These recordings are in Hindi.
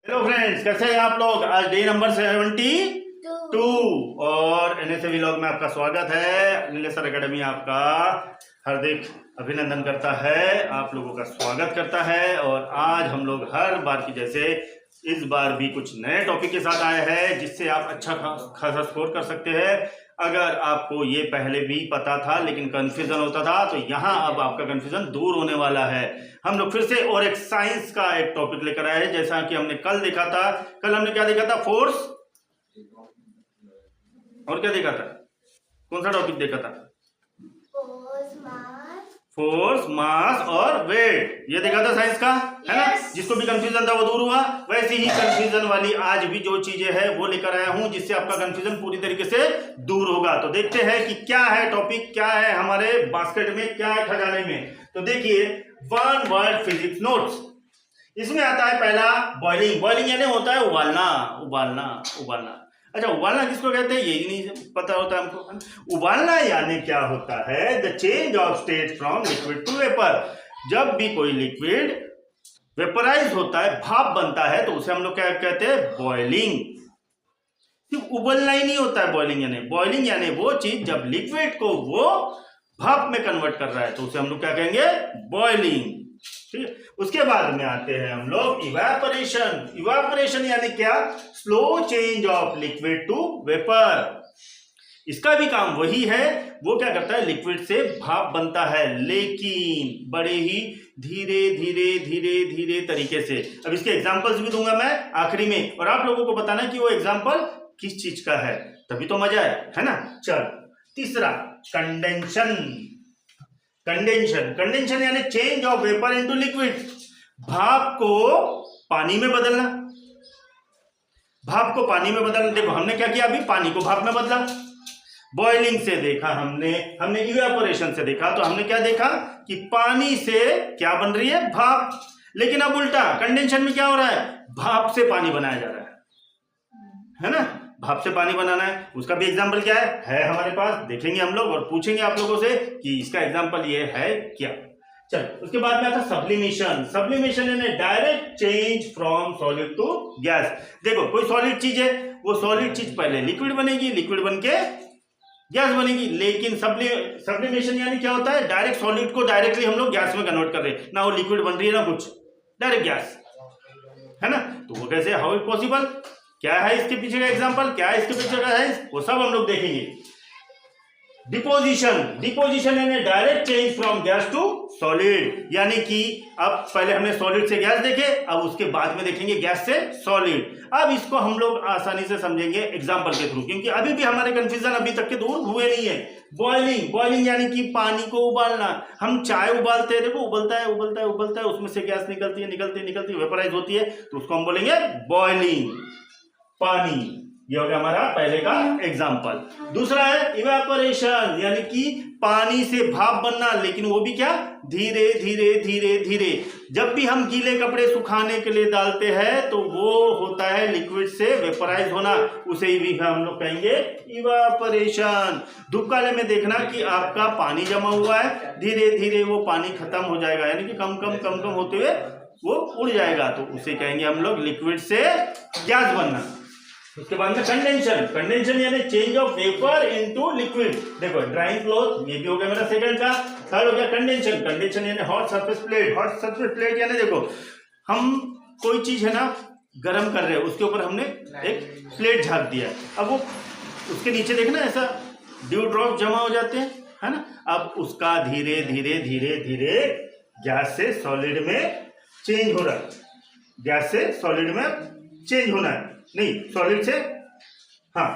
हेलो फ्रेंड्स, कैसे हैं आप लोग। आज डे नंबर 72 और एनएसए व्लॉग में आपका स्वागत है। नीलेश्वर एकेडमी आपका हार्दिक अभिनंदन करता है, आप लोगों का स्वागत करता है। और आज हम लोग हर बार की जैसे इस बार भी कुछ नए टॉपिक के साथ आए हैं जिससे आप अच्छा खासा स्कोर कर सकते हैं। अगर आपको ये पहले भी पता था लेकिन कंफ्यूजन होता था तो यहाँ अब आपका कंफ्यूजन दूर होने वाला है। हम लोग फिर से और एक साइंस का एक टॉपिक लेकर आए हैं, जैसा कि हमने कल देखा था। कल हमने क्या देखा था? फोर्स और क्या देखा था? कौन सा टॉपिक देखा था? फोर्स, मास और वेट, ये देखा था साइंस का, है ना। जिसको भी कंफ्यूजन था वो दूर हुआ। वैसे ही कंफ्यूजन वाली आज भी जो चीजें हैं वो लेकर आया हूं जिससे आपका कंफ्यूजन पूरी तरीके से दूर होगा। तो देखते हैं कि क्या है टॉपिक, क्या है हमारे बास्केट में, क्या है खजाने में। तो देखिए, वन वर्ल्ड फिजिक्स नोट्स, इसमें आता है पहला बॉइलिंग। बॉइलिंग यानी होता है उबालना, उबालना, उबालना। अच्छा, उबालना किसको कहते हैं ये ही नहीं पता होता हमको। उबालना यानी क्या होता है? The change of state from liquid to vapour. जब भी कोई लिक्विड वेपराइज होता है, भाप बनता है, तो उसे हम लोग क्या कहते हैं? बॉइलिंग। सिर्फ उबलना ही नहीं होता है बॉइलिंग यानी। बॉइलिंग यानी वो चीज जब लिक्विड को वो भाप में कन्वर्ट कर रहा है तो उसे हम लोग क्या कहेंगे? बॉइलिंग। ठीक है। उसके बाद में आते हैं हम लोग इवेपोरेशन। इवेपोरेशन यानी क्या? Slow change of liquid to vapour. इसका भी काम वही है। वो क्या करता है? लिक्विड से भाप बनता है, लेकिन बड़े ही धीरे धीरे धीरे धीरे तरीके से। अब इसके एग्जांपल्स भी दूंगा मैं आखिरी में, और आप लोगों को बताना कि वो एग्जांपल किस चीज का है, तभी तो मजा है ना। चल, तीसरा कंडेंशन। कंडेंशन, कंडेंशन यानी change of vapour into liquid. भाप को पानी में बदलना। भाप को पानी में बदलना। देखो हमने क्या किया, अभी पानी को भाप में बदला। बॉइलिंग से देखा हमने इवेपोरेशन से देखा, तो हमने क्या देखा कि पानी से क्या बन रही है? भाप। लेकिन अब उल्टा कंडेंशन में क्या हो रहा है? भाप से पानी बनाया जा रहा है ना। भाप से पानी बनाना है, उसका भी एग्जांपल क्या है हमारे पास, देखेंगे हम लोग और पूछेंगे आप लोगों से कि इसका एग्जांपल ये है क्या। चल, उसके बाद में आता सब्लिमेशन। सब्लिमेशन यानी direct change from solid to gas. देखो, कोई सॉलिड चीज है, वो सॉलिड चीज पहले लिक्विड बनेगी, लिक्विड बन के गैस बनेगी। लेकिन सब्लिमेशन यानी क्या होता है? डायरेक्ट सॉलिड को डायरेक्टली हम लोग गैस में कन्वर्ट कर रहे हैं, ना वो लिक्विड बन रही है ना कुछ, डायरेक्ट गैस, है ना। तो वो कैसे, हाउ इट पॉसिबल, क्या है इसके पीछे का एग्जांपल, क्या है इसके पीछे का है, वो सब हम लोग देखेंगे। डिपोजिशन। डिपोजिशन यानी direct change from gas to solid, यानी कि अब पहले हमने सॉलिड से गैस देखे, अब उसके बाद में देखेंगे गैस से सॉलिड। अब इसको हम लोग आसानी से समझेंगे एग्जांपल के थ्रू, क्योंकि अभी भी हमारे कंफ्यूजन अभी तक के दूर हुए नहीं है। बॉइलिंग, बॉइलिंग यानी कि पानी को उबालना। हम चाय उबालते हैं, देखो उबलता है उबलता है उबलता है, उसमें से गैस निकलती है निकलती है निकलती है, वेपराइज होती है, तो उसको हम बोलेंगे बॉइलिंग, पानी। ये हो गया हमारा पहले का एग्जाम्पल। दूसरा है इवेपोरेशन, यानी कि पानी से भाप बनना, लेकिन वो भी क्या? धीरे धीरे धीरे धीरे। जब भी हम गीले कपड़े सुखाने के लिए डालते हैं तो वो होता है लिक्विड से वेपराइज होना, उसे ही भी हम लोग कहेंगे इवेपोरेशन। धूप काले में देखना कि आपका पानी जमा हुआ है, धीरे धीरे वो पानी खत्म हो जाएगा, यानी कि कम कम कम कम होते हुए वो उड़ जाएगा, तो उसे कहेंगे हम लोग लिक्विड से गैस बनना। उसके बाद में कंडेंशन। कंडेंशन यानी change of vapour into liquid. देखो, ड्राइंग क्लॉथ, ये भी हो गया मेरा सेकंड का। थर्ड हो गया कंडेंशन। कंडेंशन यानी hot surface plate. Hot surface plate यानी देखो, हम कोई चीज है ना गर्म कर रहे हैं, उसके ऊपर हमने एक प्लेट झाँक दिया, अब वो उसके नीचे देखना ऐसा ड्यू ड्रॉप जमा हो जाते हैं, है ना। अब उसका धीरे धीरे धीरे धीरे गैस से सॉलिड में चेंज हो रहा है, गैस से सॉलिड में चेंज होना है, नहीं सॉलिड से, हाँ,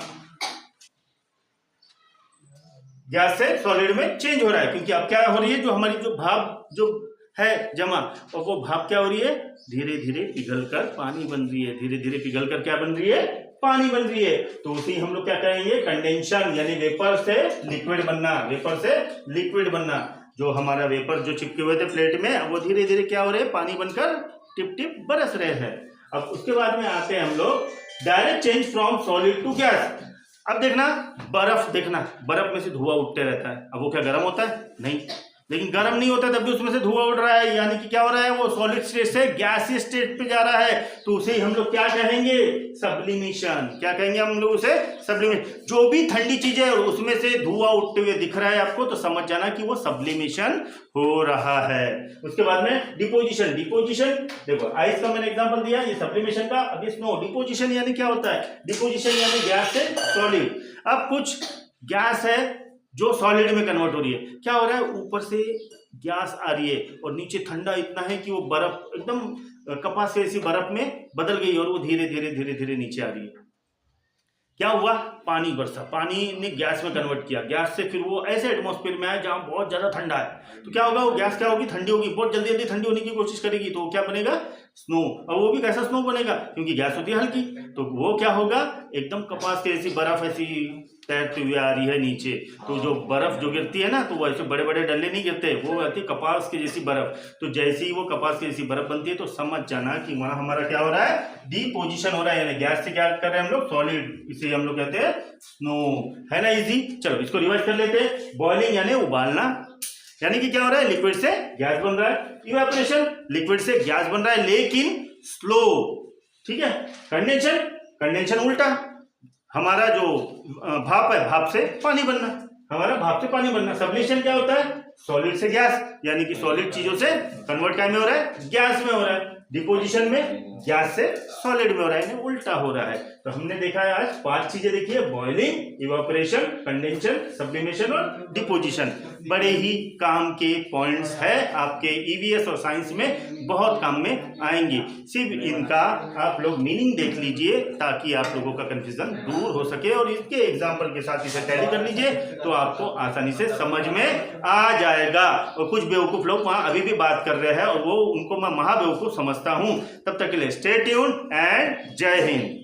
गैस से सॉलिड में चेंज हो रहा है। क्योंकि अब क्या हो रही है, जो हमारी जो भाप जो है जमा, और वो भाप क्या हो रही है? धीरे धीरे पिघल कर पानी बन रही है, धीरे धीरे पिघल कर क्या बन रही है? पानी बन रही है। तो उसी हम लोग क्या कहेंगे? कंडेंशन, यानी वेपर से लिक्विड बनना, वेपर से लिक्विड बनना। जो हमारा वेपर जो चिपके हुए थे प्लेट में, अब वो धीरे धीरे क्या हो रहे हैं? पानी बनकर टिप टिप बरस रहे हैं। अब उसके बाद में आते हैं हम लोग direct change from solid to gas. अब देखना बर्फ, देखना बर्फ में से धुआं उठते रहता है, अब वो क्या गर्म होता है? नहीं, लेकिन गर्म नहीं होता तब भी उसमें से धुआं उड़ रहा है, यानी कि क्या हो रहा है, वो सॉलिड स्टेट से गैसीय स्टेट पे जा रहा है, तो उसे हम लोग क्या कहेंगे, सब्लिमेशन। क्या कहेंगे हम लोग उसे, सब्लिमेशन। जो भी ठंडी चीज है उसमें से धुआं उठते हुए दिख रहा है आपको, तो समझ जाना कि वो सब्लिमेशन हो रहा है। उसके बाद में डिपोजिशन। डिपोजिशन देखो, आइस का मैंने एग्जांपल दिया, ये सब्लिमेशन का। अभी स्नो। डिपोजिशन यानी क्या होता है, डिपोजिशन यानी गैस से सॉलिड। अब कुछ गैस है जो सॉलिड में कन्वर्ट हो रही है, क्या हो रहा है, ऊपर से गैस आ रही है और नीचे ठंडा इतना है कि वो बर्फ एकदम कपास से ऐसी बर्फ में बदल गई और वो धीरे धीरे धीरे धीरे नीचे आ रही है। क्या हुआ, पानी बरसा, पानी ने गैस में कन्वर्ट किया, गैस से फिर वो ऐसे एटमॉस्फेयर में आया जहां बहुत ज्यादा ठंडा है, तो क्या होगा, वो गैस क्या होगी, ठंडी होगी, बहुत जल्दी जल्दी ठंडी होने की कोशिश करेगी, तो क्या बनेगा, स्नो। और वो भी कैसा स्नो बनेगा, क्योंकि गैस होती है हल्की, तो वो क्या होगा, एकदम कपास की ऐसी बर्फ ऐसी तैरती हुई आ रही है नीचे। तो जो बर्फ जो गिरती है ना, तो वो ऐसे बड़े बड़े डल्ले नहीं गिरते, वो आती है कपास की जैसी बर्फ। तो जैसे ही वो कपास की जैसी बर्फ बनती है, तो समझ जाना कि वहां हमारा क्या हो रहा है, डिपोजिशन हो रहा है, यानी गैस से क्या कर रहे हैं हम लोग, सॉलिड, इसे हम लोग कहते हैं स्नो। है ना इजी। चलो इसको रिवाइज कर लेते हैं। बॉइलिंग यानी उबालना, यानी कि क्या हो रहा है, लिक्विड से गैस बन रहा है। इवेपोरेशन, लिक्विड से गैस बन रहा है लेकिन स्लो, ठीक है। कंडेंशन, कंडेंशन उल्टा, हमारा जो भाप है, भाप से पानी बनना, हमारा भाप से पानी बनना। सब्लिमेशन क्या होता है, सॉलिड से गैस, यानी कि सॉलिड चीजों से कन्वर्ट क्या में हो रहा है, गैस में हो रहा है। डिपोजिशन में गैस से सॉलिड में हो रहा है, उल्टा हो रहा है। तो हमने देखा है आज 5 चीजें देखी है, बॉइलिंग, इवेपोरेशन, कंडेंशन, सब्लिमेशन और डिपोजिशन। बड़े ही काम के पॉइंट्स है, आपके ईवीएस और साइंस में बहुत काम में आएंगे। सिर्फ इनका आप लोग मीनिंग देख लीजिए ताकि आप लोगों का कंफ्यूजन दूर हो सके, और इसके एग्जाम्पल के साथ इसे टैली कर लीजिए तो आपको आसानी से समझ में आ जाएगा। और कुछ बेवकूफ लोग वहां अभी भी बात कर रहे हैं और वो उनको मैं महाबेवकूफ समझता हूं। तब तक के लिए स्टे ट्यून्ड एंड जय हिंद।